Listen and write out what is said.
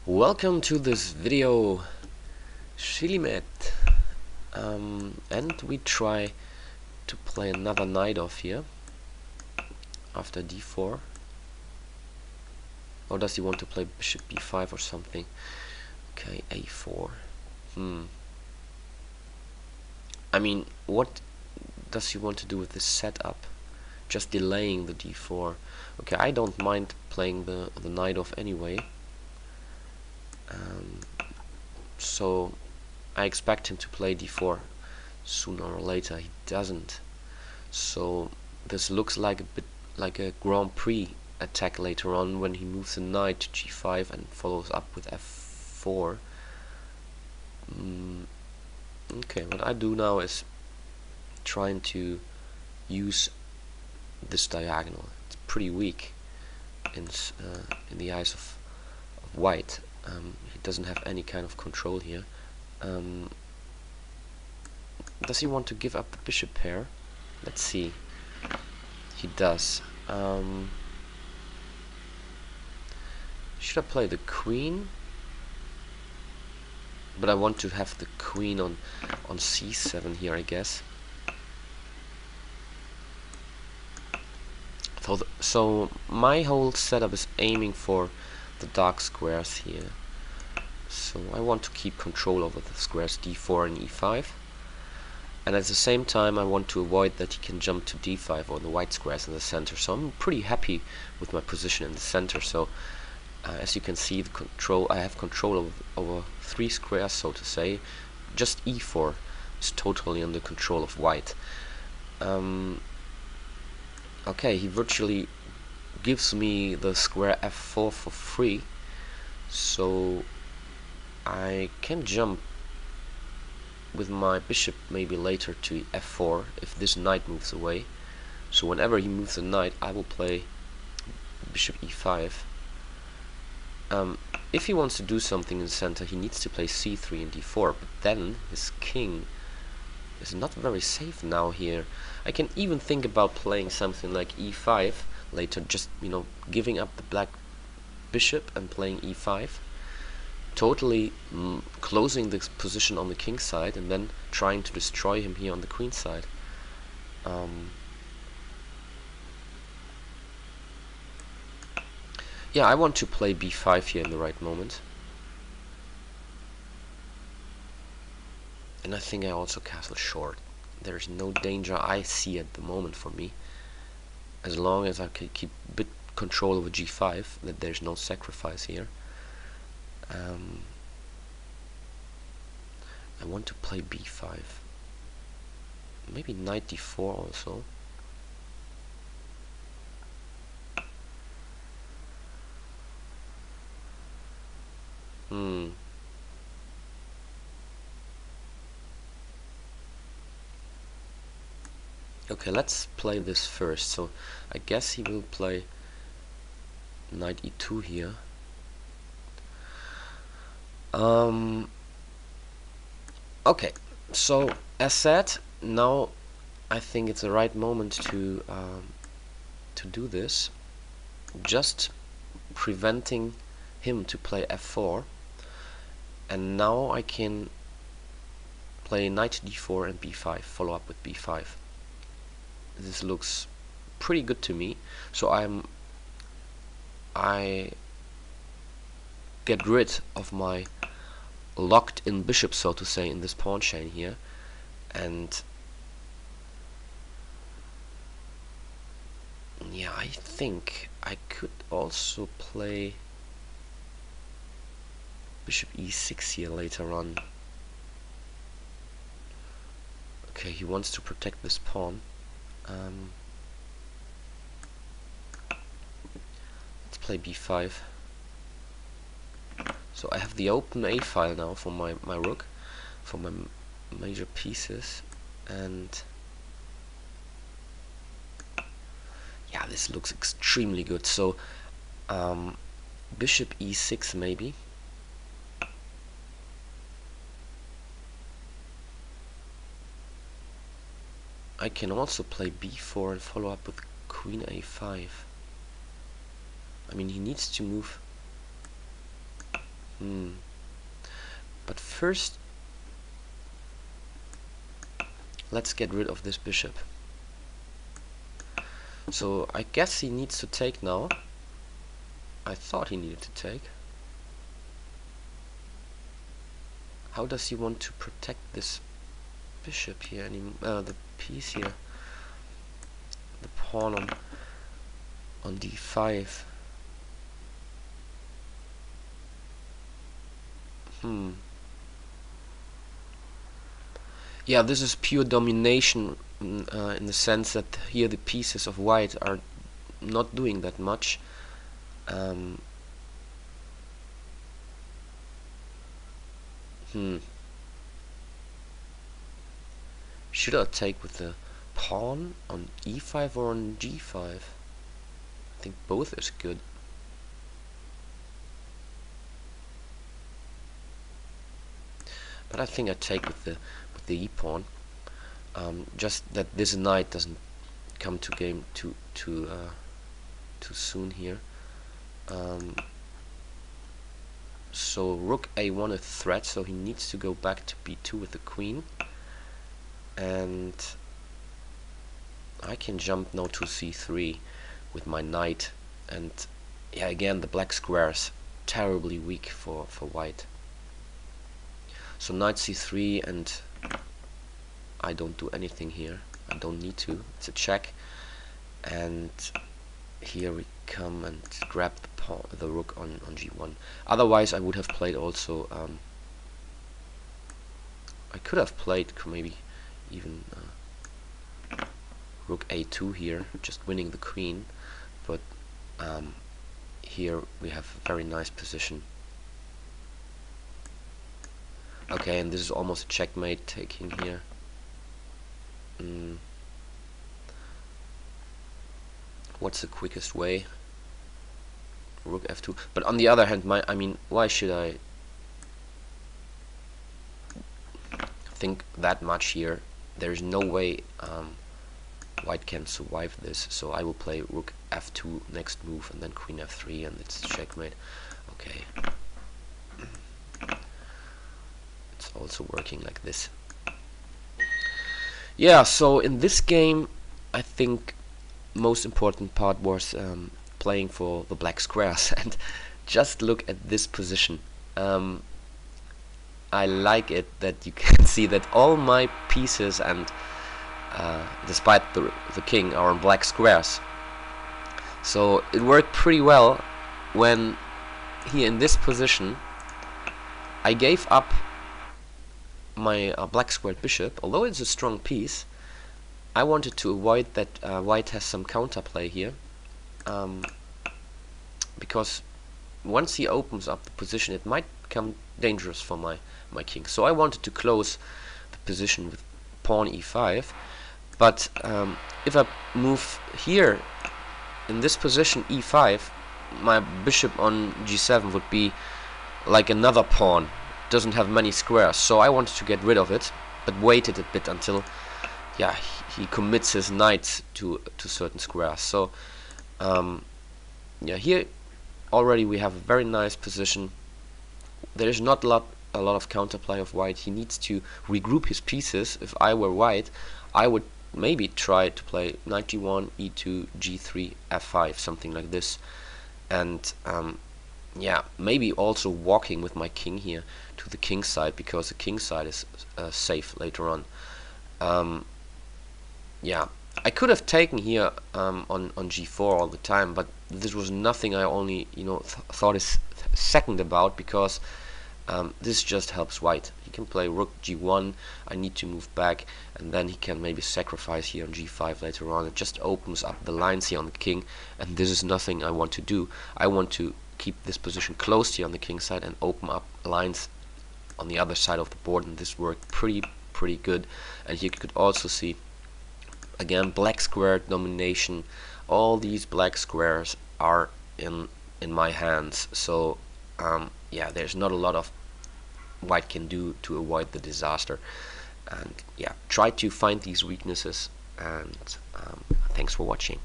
Welcome to this video, Shilimet, and we try to play another knight off here after d4. Or does he want to play bishop b5 or something? Okay, a4. I mean, what does he want to do with this setup? Just delaying the d4. Okay, I don't mind playing the knight off anyway. So I expect him to play d4 sooner or later. He doesn't. So this looks like a bit like a Grand Prix attack later on when he moves the knight to g5 and follows up with f4. Okay, what I do now is trying to use this diagonal. It's pretty weak in the eyes of white. He doesn't have any kind of control here. Does he want to give up the bishop pair? Let's see. He does. Should I play the queen? But I want to have the queen on c7 here, I guess. So my whole setup is aiming for the dark squares here. So I want to keep control over the squares d4 and e5. And at the same time I want to avoid that he can jump to d5 or the white squares in the center. So I'm pretty happy with my position in the center. So as you can see, I have control over 3 squares, so to say. Just e4 is totally under control of white. Okay, he virtually gives me the square f4 for free, so I can jump with my bishop maybe later to f4 if this knight moves away. So whenever he moves a knight, I will play bishop e5. If he wants to do something in the center, he needs to play c3 and d4, but then his king is not very safe now here. I can even think about playing something like e5 later, just, you know, giving up the black bishop and playing e5, totally closing the position on the king side and then trying to destroy him here on the queen side. Yeah, I want to play b5 here in the right moment. And I think I also castle short. There's no danger I see at the moment for me. As long as I can keep bit control over g5, that there's no sacrifice here. I want to play b5. Maybe knight d4 also. Okay, let's play this first. So I guess he will play knight e2 here. Okay, so as said, now I think it's the right moment to do this, just preventing him to play f4, and now I can play knight d4 and b5, follow up with b5. This looks pretty good to me. So I get rid of my locked in bishop, so to say, in this pawn chain here, and yeah, I think I could also play bishop e6 here later on. Okay, he wants to protect this pawn. Let's play b5. So I have the open a file now for my rook, for my major pieces, and yeah, this looks extremely good. So bishop e6 maybe. I can also play b4 and follow up with queen a5. I mean, he needs to move But first, let's get rid of this bishop. So I guess he needs to take now. I thought he needed to take. How does he want to protect this bishop here? The piece here, the pawn on d5. Yeah, this is pure domination in the sense that here the pieces of white are not doing that much. Should I take with the pawn on e5 or on g5? I think both is good. But I think I take with the e-pawn. Just that this knight doesn't come to game too soon here. So rook a1 is threat, so he needs to go back to b2 with the queen, and I can jump now to c3 with my knight. And yeah, again the black square is terribly weak for white. So knight c3, and I don't do anything here. I don't need to. It's a check, and here we come and grab the rook on g1. Otherwise, I would have played also. I could have played maybe even rook a2 here, just winning the queen. But here we have a very nice position. Okay, and this is almost a checkmate taking here. What's the quickest way? Rook f2. But on the other hand, why should I think that much here? There's no way white can survive this. So I will play rook f2 next move, and then queen f3, and it's checkmate. Okay. It's also working like this. Yeah, so in this game, I think most important part was playing for the black squares. And just look at this position. I like it that you can see that all my pieces, and despite the king, are on black squares. So it worked pretty well when here in this position I gave up my black squared bishop. Although it's a strong piece, I wanted to avoid that white has some counterplay here, because once he opens up the position, it might become dangerous for my king. So I wanted to close the position with pawn e5. But if I move here in this position e5, my bishop on g7 would be like another pawn. Doesn't have many squares, so I wanted to get rid of it, but waited a bit until, yeah, he commits his knight to certain squares. So yeah, here already we have a very nice position. There is not a lot of counterplay of white. He needs to regroup his pieces. If I were white, I would maybe try to play knight g1, e2, g3, f5, something like this, and yeah, maybe also walking with my king here to the king side, because the king side is safe later on. Yeah, I could have taken here on g4 all the time, but this was nothing I only thought a second about, because this just helps white. He can play rook g1, I need to move back, and then he can maybe sacrifice here on g5 later on. It just opens up the lines here on the king, and this is nothing I want to do. I want to keep this position closed here on the king side and open up lines on the other side of the board, and this worked pretty good. And here you could also see again black square domination. All these black squares are in my hands, so yeah, there's not a lot of white can do to avoid the disaster. And yeah, try to find these weaknesses, and thanks for watching.